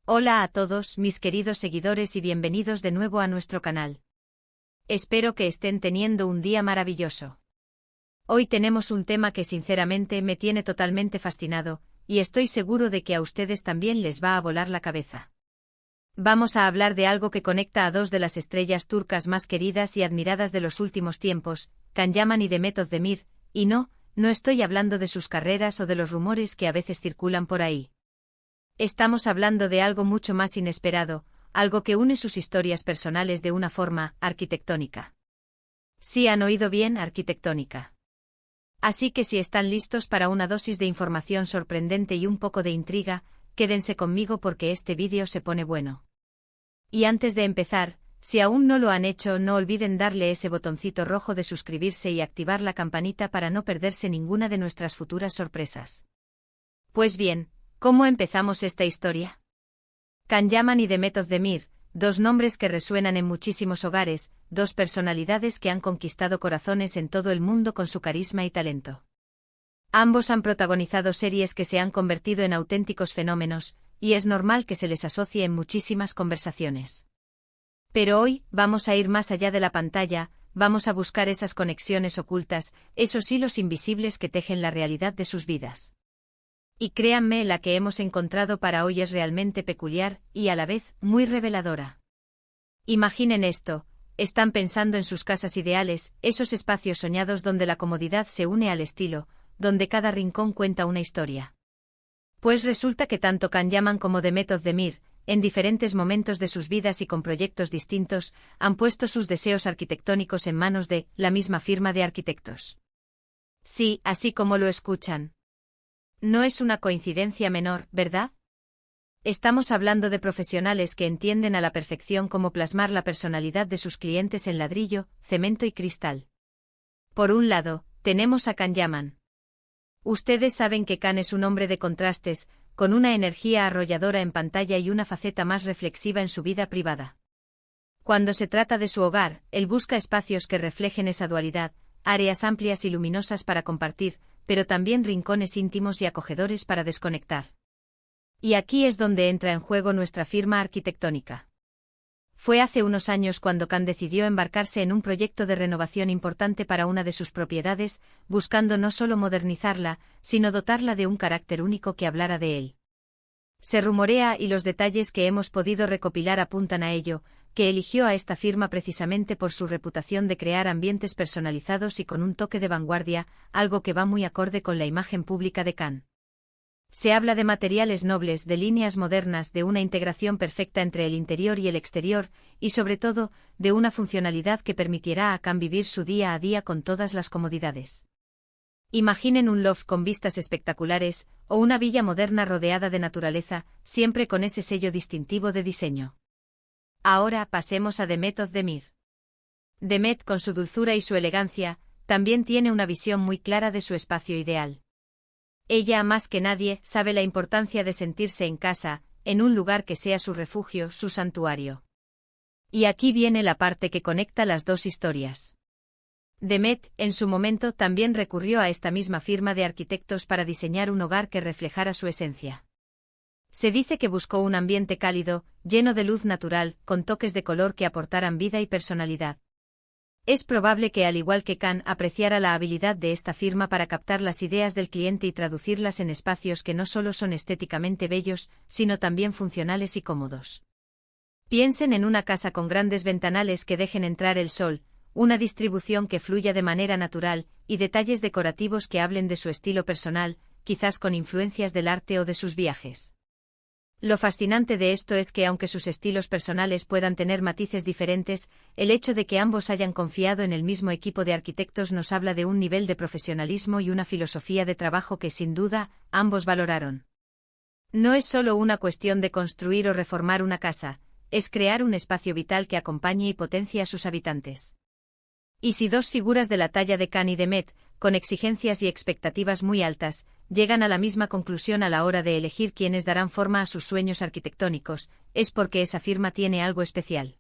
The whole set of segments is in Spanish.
Hola a todos mis queridos seguidores y bienvenidos de nuevo a nuestro canal. Espero que estén teniendo un día maravilloso. Hoy tenemos un tema que sinceramente me tiene totalmente fascinado, y estoy seguro de que a ustedes también les va a volar la cabeza. Vamos a hablar de algo que conecta a dos de las estrellas turcas más queridas y admiradas de los últimos tiempos, Can Yaman y Demet Özdemir, y no estoy hablando de sus carreras o de los rumores que a veces circulan por ahí. Estamos hablando de algo mucho más inesperado, algo que une sus historias personales de una forma arquitectónica. Sí han oído bien, arquitectónica. Así que si están listos para una dosis de información sorprendente y un poco de intriga, quédense conmigo porque este vídeo se pone bueno. Y antes de empezar, si aún no lo han hecho, no olviden darle ese botoncito rojo de suscribirse y activar la campanita para no perderse ninguna de nuestras futuras sorpresas. Pues bien, ¿cómo empezamos esta historia? Can Yaman y Demet Özdemir, dos nombres que resuenan en muchísimos hogares, dos personalidades que han conquistado corazones en todo el mundo con su carisma y talento. Ambos han protagonizado series que se han convertido en auténticos fenómenos, y es normal que se les asocie en muchísimas conversaciones. Pero hoy, vamos a ir más allá de la pantalla, vamos a buscar esas conexiones ocultas, esos hilos invisibles que tejen la realidad de sus vidas. Y créanme, la que hemos encontrado para hoy es realmente peculiar, y a la vez, muy reveladora. Imaginen esto, están pensando en sus casas ideales, esos espacios soñados donde la comodidad se une al estilo, donde cada rincón cuenta una historia. Pues resulta que tanto Can Yaman como Demet Özdemir, en diferentes momentos de sus vidas y con proyectos distintos, han puesto sus deseos arquitectónicos en manos de la misma firma de arquitectos. Sí, así como lo escuchan. No es una coincidencia menor, ¿verdad? Estamos hablando de profesionales que entienden a la perfección cómo plasmar la personalidad de sus clientes en ladrillo, cemento y cristal. Por un lado, tenemos a Can Yaman. Ustedes saben que Can es un hombre de contrastes, con una energía arrolladora en pantalla y una faceta más reflexiva en su vida privada. Cuando se trata de su hogar, él busca espacios que reflejen esa dualidad, áreas amplias y luminosas para compartir, pero también rincones íntimos y acogedores para desconectar. Y aquí es donde entra en juego nuestra firma arquitectónica. Fue hace unos años cuando Can decidió embarcarse en un proyecto de renovación importante para una de sus propiedades, buscando no solo modernizarla, sino dotarla de un carácter único que hablara de él. Se rumorea, y los detalles que hemos podido recopilar apuntan a ello, que eligió a esta firma precisamente por su reputación de crear ambientes personalizados y con un toque de vanguardia, algo que va muy acorde con la imagen pública de Can. Se habla de materiales nobles, de líneas modernas, de una integración perfecta entre el interior y el exterior, y sobre todo, de una funcionalidad que permitirá a Can vivir su día a día con todas las comodidades. Imaginen un loft con vistas espectaculares, o una villa moderna rodeada de naturaleza, siempre con ese sello distintivo de diseño. Ahora pasemos a Demet Özdemir. Demet, con su dulzura y su elegancia, también tiene una visión muy clara de su espacio ideal. Ella, más que nadie, sabe la importancia de sentirse en casa, en un lugar que sea su refugio, su santuario. Y aquí viene la parte que conecta las dos historias. Demet, en su momento, también recurrió a esta misma firma de arquitectos para diseñar un hogar que reflejara su esencia. Se dice que buscó un ambiente cálido, lleno de luz natural, con toques de color que aportaran vida y personalidad. Es probable que, al igual que Can, apreciara la habilidad de esta firma para captar las ideas del cliente y traducirlas en espacios que no solo son estéticamente bellos, sino también funcionales y cómodos. Piensen en una casa con grandes ventanales que dejen entrar el sol, una distribución que fluya de manera natural, y detalles decorativos que hablen de su estilo personal, quizás con influencias del arte o de sus viajes. Lo fascinante de esto es que, aunque sus estilos personales puedan tener matices diferentes, el hecho de que ambos hayan confiado en el mismo equipo de arquitectos nos habla de un nivel de profesionalismo y una filosofía de trabajo que, sin duda, ambos valoraron. No es solo una cuestión de construir o reformar una casa, es crear un espacio vital que acompañe y potencie a sus habitantes. Y si dos figuras de la talla de Can y Demet, con exigencias y expectativas muy altas, llegan a la misma conclusión a la hora de elegir quiénes darán forma a sus sueños arquitectónicos, es porque esa firma tiene algo especial.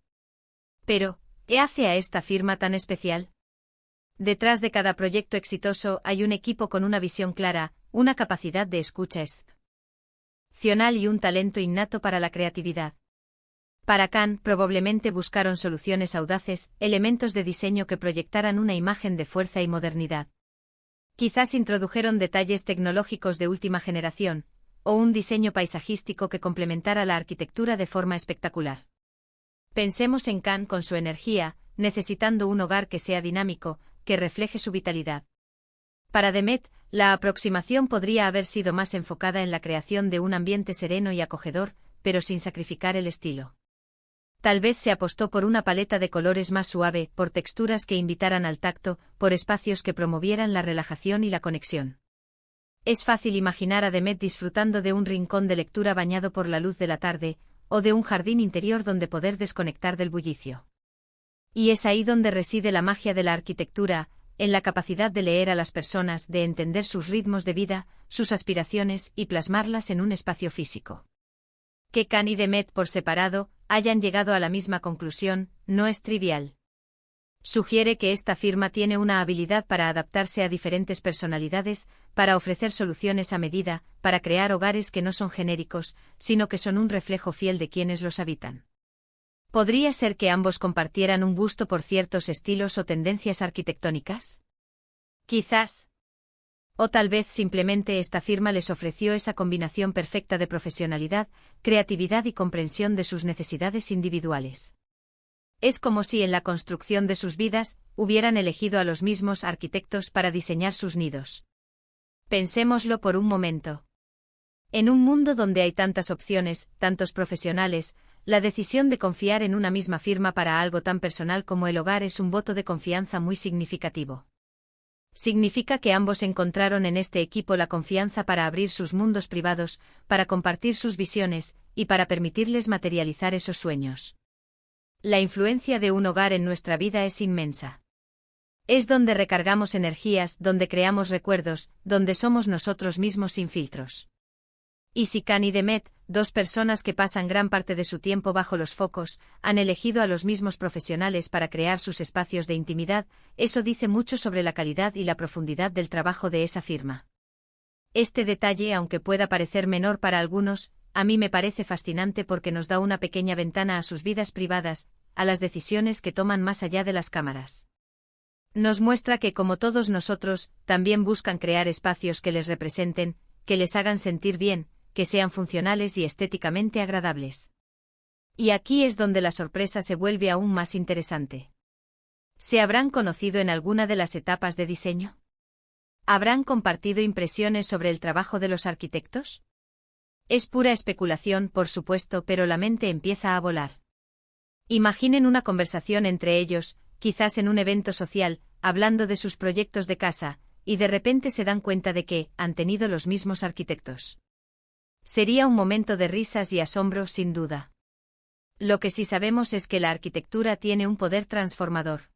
Pero, ¿qué hace a esta firma tan especial? Detrás de cada proyecto exitoso hay un equipo con una visión clara, una capacidad de escucha. excepcional y un talento innato para la creatividad. Para Khan, probablemente buscaron soluciones audaces, elementos de diseño que proyectaran una imagen de fuerza y modernidad. Quizás introdujeron detalles tecnológicos de última generación, o un diseño paisajístico que complementara la arquitectura de forma espectacular. Pensemos en Khan con su energía, necesitando un hogar que sea dinámico, que refleje su vitalidad. Para Demet, la aproximación podría haber sido más enfocada en la creación de un ambiente sereno y acogedor, pero sin sacrificar el estilo. Tal vez se apostó por una paleta de colores más suave, por texturas que invitaran al tacto, por espacios que promovieran la relajación y la conexión. Es fácil imaginar a Demet disfrutando de un rincón de lectura bañado por la luz de la tarde, o de un jardín interior donde poder desconectar del bullicio. Y es ahí donde reside la magia de la arquitectura, en la capacidad de leer a las personas, de entender sus ritmos de vida, sus aspiraciones y plasmarlas en un espacio físico. Que Khan y Demet por separado hayan llegado a la misma conclusión, no es trivial. Sugiere que esta firma tiene una habilidad para adaptarse a diferentes personalidades, para ofrecer soluciones a medida, para crear hogares que no son genéricos, sino que son un reflejo fiel de quienes los habitan. ¿Podría ser que ambos compartieran un gusto por ciertos estilos o tendencias arquitectónicas? Quizás. O tal vez simplemente esta firma les ofreció esa combinación perfecta de profesionalidad, creatividad y comprensión de sus necesidades individuales. Es como si en la construcción de sus vidas, hubieran elegido a los mismos arquitectos para diseñar sus nidos. Pensémoslo por un momento. En un mundo donde hay tantas opciones, tantos profesionales, la decisión de confiar en una misma firma para algo tan personal como el hogar es un voto de confianza muy significativo. Significa que ambos encontraron en este equipo la confianza para abrir sus mundos privados, para compartir sus visiones, y para permitirles materializar esos sueños. La influencia de un hogar en nuestra vida es inmensa. Es donde recargamos energías, donde creamos recuerdos, donde somos nosotros mismos sin filtros. Y si Khan y Demet, dos personas que pasan gran parte de su tiempo bajo los focos, han elegido a los mismos profesionales para crear sus espacios de intimidad, eso dice mucho sobre la calidad y la profundidad del trabajo de esa firma. Este detalle, aunque pueda parecer menor para algunos, a mí me parece fascinante porque nos da una pequeña ventana a sus vidas privadas, a las decisiones que toman más allá de las cámaras. Nos muestra que, como todos nosotros, también buscan crear espacios que les representen, que les hagan sentir bien, que sean funcionales y estéticamente agradables. Y aquí es donde la sorpresa se vuelve aún más interesante. ¿Se habrán conocido en alguna de las etapas de diseño? ¿Habrán compartido impresiones sobre el trabajo de los arquitectos? Es pura especulación, por supuesto, pero la mente empieza a volar. Imaginen una conversación entre ellos, quizás en un evento social, hablando de sus proyectos de casa, y de repente se dan cuenta de que han tenido los mismos arquitectos. Sería un momento de risas y asombro, sin duda. Lo que sí sabemos es que la arquitectura tiene un poder transformador.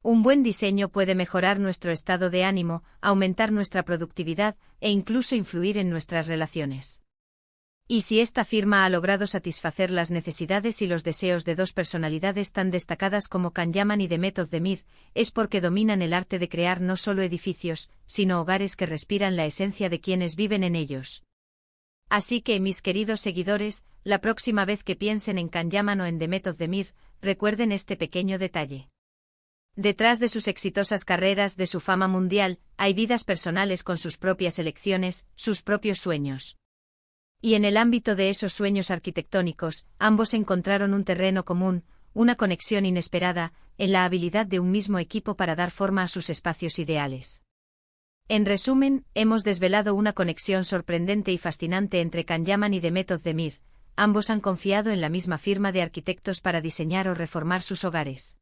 Un buen diseño puede mejorar nuestro estado de ánimo, aumentar nuestra productividad e incluso influir en nuestras relaciones. Y si esta firma ha logrado satisfacer las necesidades y los deseos de dos personalidades tan destacadas como Khan Yaman y Demet Özdemir, es porque dominan el arte de crear no solo edificios, sino hogares que respiran la esencia de quienes viven en ellos. Así que, mis queridos seguidores, la próxima vez que piensen en Khan Yaman o en Demet Özdemir, recuerden este pequeño detalle. Detrás de sus exitosas carreras, de su fama mundial, hay vidas personales con sus propias elecciones, sus propios sueños. Y en el ámbito de esos sueños arquitectónicos, ambos encontraron un terreno común, una conexión inesperada, en la habilidad de un mismo equipo para dar forma a sus espacios ideales. En resumen, hemos desvelado una conexión sorprendente y fascinante entre Khan Yaman y Demet Özdemir. Ambos han confiado en la misma firma de arquitectos para diseñar o reformar sus hogares.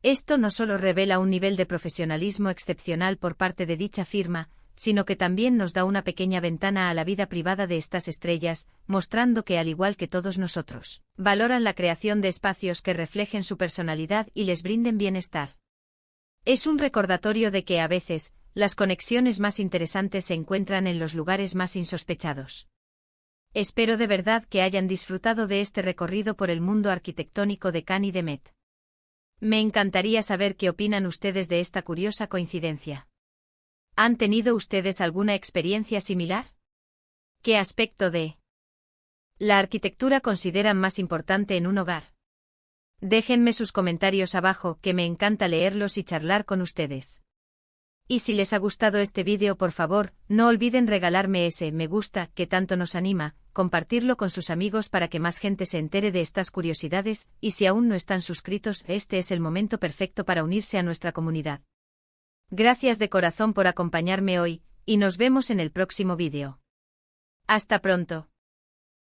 Esto no solo revela un nivel de profesionalismo excepcional por parte de dicha firma, sino que también nos da una pequeña ventana a la vida privada de estas estrellas, mostrando que, al igual que todos nosotros, valoran la creación de espacios que reflejen su personalidad y les brinden bienestar. Es un recordatorio de que, a veces, las conexiones más interesantes se encuentran en los lugares más insospechados. Espero de verdad que hayan disfrutado de este recorrido por el mundo arquitectónico de Khan y Demet. Me encantaría saber qué opinan ustedes de esta curiosa coincidencia. ¿Han tenido ustedes alguna experiencia similar? ¿Qué aspecto de la arquitectura consideran más importante en un hogar? Déjenme sus comentarios abajo, que me encanta leerlos y charlar con ustedes. Y si les ha gustado este vídeo, por favor, no olviden regalarme ese me gusta que tanto nos anima, compartirlo con sus amigos para que más gente se entere de estas curiosidades, y si aún no están suscritos, este es el momento perfecto para unirse a nuestra comunidad. Gracias de corazón por acompañarme hoy, y nos vemos en el próximo vídeo. Hasta pronto.